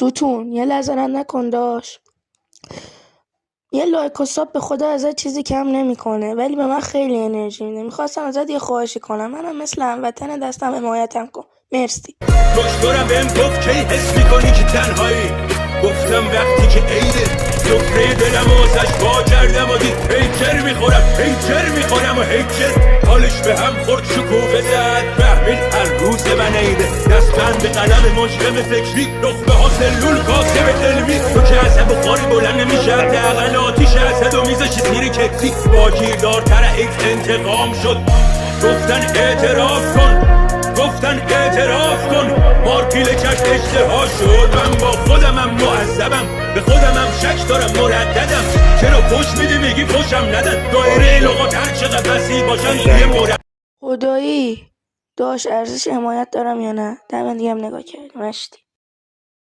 ستون یه لحظه رد نکن داش. یه لایک و ساب به خدا ازت چیزی کم نمیکنه، ولی به من خیلی انرژی میده. میخواستم ازت یه خواهشی کنم، منم مثل هموطن دستم حمایتم کن. مرسی. دکترم بهم گفت کی حس میکنی که تنهایی، گفتم وقتی که عیده سفره دلم و ازش وا کردم و دید پیکر میخورم و هیکر حالش به هم خورد شکوفه زد فهمید هر روز من عیده. دستبند به قلم مجرم فکری، نخبه ها سلول کاسب علمی، تو که از بخاری بلند نمیشه حداقل آتیش اسد و میزش زیر کتری. با گیردارتر عید انتقام شد، گفتن اعتراف کن. مارپیل کش اشتها شد، من با خودمم معذبم، به خودمم شک دارم مرددم. چرا پشت میدی میگی پشتم ندن، دایره لغات هر چقدر وسیع باشن یه مورد. خدایی داش ارزش حمایت دارم یا نه؟ دم دیگه هم نگاه کردم مشتی.